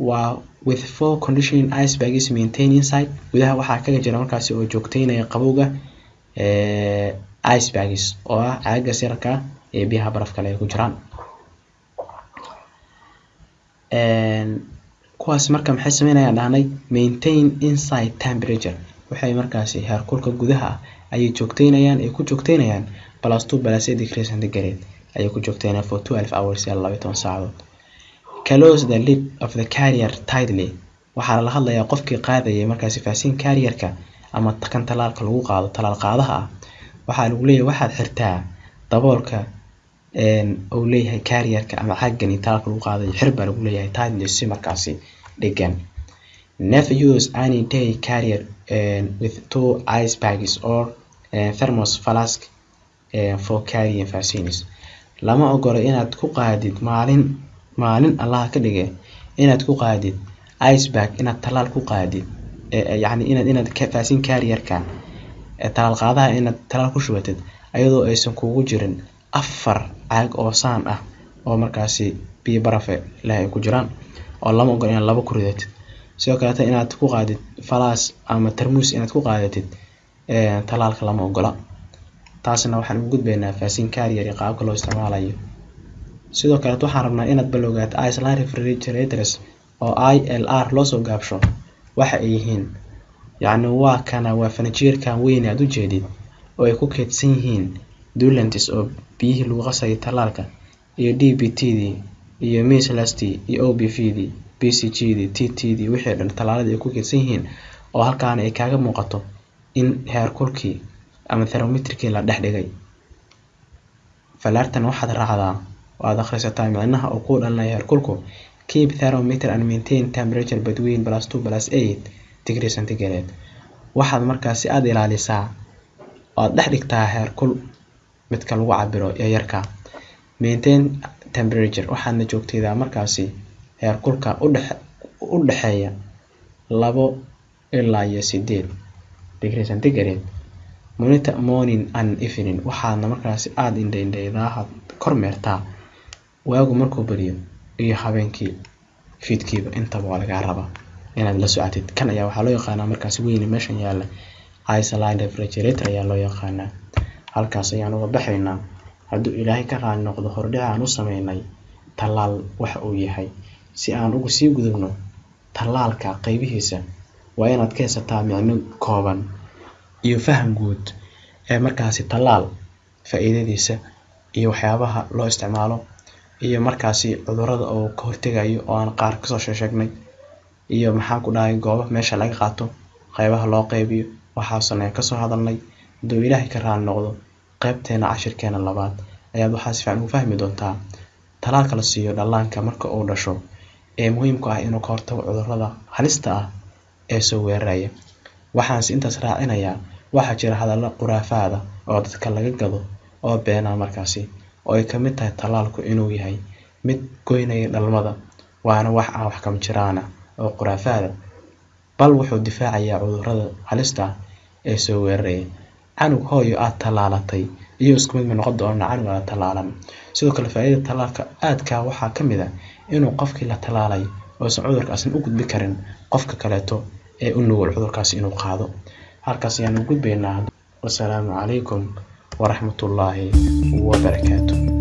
waa with 4 conditioning ice bags maintain inside gudaha waxaa kaga jira markaasi oo joogteynaya qabowga ice bags oo ah caaga sirka ee biyaha barafka leh ku jiraan kuwaas marka maxay sameynayaan dhaanay maintain inside temperature waxay markaasi heerkulka gudaha ay joogteynayaan ay ku joogteynayaan +2 degrees centigrade ay ku joogteynayaan for 12 hours ilaa 12 saacadood close the lid of the carrier tightly waxaa la hadlayaa qofkii qaadayay markaasi vaccine carrier-ka ama kan talaalka lagu qaado talaal qaadaha waxaa lagu leeyahay waxaad xirtaa daboolka oo leeyahay carrier-ka ama caagani talaalka lagu qaaday xirba lagu leeyahay tightly si markaasi degan never use any day carrier with 2 ice bags or thermos flask for carrying vaccines lama ogola inaad ku qaadid maalin Allah ka dhigay inaad ku qaadid ice bag inaad talaal ku qaadid yani inaad vaccine carrier-ka talaal qaadaha inaad talaal ku shubatid ayadoo aysan kugu jirin 4 caag oo saan ah oo markaasi biyo baraf leh ay ku jiraan oo lama ogola inaad laba ku ridatid sidoo kale inaad ku qaadid falaas ama tarmuus inaad ku qaadatid talaalka lama ogola taasna waxaan u gudbaynaa vaccine carrier iyo qaabka loo isticmaalayo sidoo kale waxaan rabnaa inaad balogaato island refrigerators oo ILR loo soo gaabsho waxa ay yihiin yani waa kana waa furniture-kan weyn aad u jeedid oo ay ku keedsan yihiin dulantis oo biyihii lagu qasay talaalka iyo DBTD iyo measles iyo OPV BCG TT wixii dhan talaalada ay ku keedsan yihiin oo halkaan ay kaaga muuqato in heerkulkii ama thermometer-kii la dhex dhigay falaartan waxaad raacdaa waad akhrisataa macnaha oo ku dhalanaya heerkulku keep thermometer and maintain temperature between +2 +8 degrees centigrade waxaad markaasi aad ilaalisaa oo dhex dhigtaa heerkul midka lagu cabiro ee yarka maintain temperature waxaadna joogteedaa markaasi heerkulka u dhaxeeya 2 ilaa 8 degrees centigrade monitor morning and evening waxaadna markaasi aad indhaydaaha kormeertaa waagu markuu bariyo iyo habeenkii fiidkiiba intaba waa laga rabaa inaad la socotid kan ayaa waxaa loo yaqaanaa markaasi weyn meeshan yaala island refrigerator ayaa loo yaqaanaa halkaas ayaan uga baxaynaa hadduu ilaahay ka raali noqdo hordhica aan u sameynay talaal waxa uu yahay si aan ugu sii gudubno talaalka qaybihiisa waa inaad ka haysataa micno kooban iyo faham guud ee markaasi talaal faa'iidadiisa iyo waxyaabaha loo isticmaalo iyo markaasi cudurrada oo ka hortagayo oo aan qaar ka soo sheegnay iyo maxaan ku dhahay goobaha meesha laga qaato qaybaha loo qaybiyo waxaasna ka soo hadalnay hadduu ilaahay ka raali noqdo qaybteena cashirkeena labaad ayaad waxaas fiican u fahmi doontaa talaalka la siiyo dhallaanka marka uu dhasho ee muhiimku ah inuu ka hortago cudurrada halista ah ee soo weeraraya waxaan intaas raacinayaa waxaa jira hadallo quraafaada oo dadka laga gado oo beena markaasi oo ay ka mid tahay talaalku inuu yahay mid goynaya dhalmada waana wax aan wax kam jiraana oo quraafaada bal wuxuu difaacayaa cudurrada halista ee soo weeraraya canug hooyo aad talaalatay iyo isku mid noqon doona canug aad talaalan sidoo kale faa'iidada talaalka aadka waxaa ka mid ah inuu qofkii la talaalay oo cudurkaas u gudbi karin qofka kaleeto ee u nugul cudurkaas inuu qaado halkaas ayaan u gudbaynaa wassalaamu calaykum ورحمة الله وبركاته.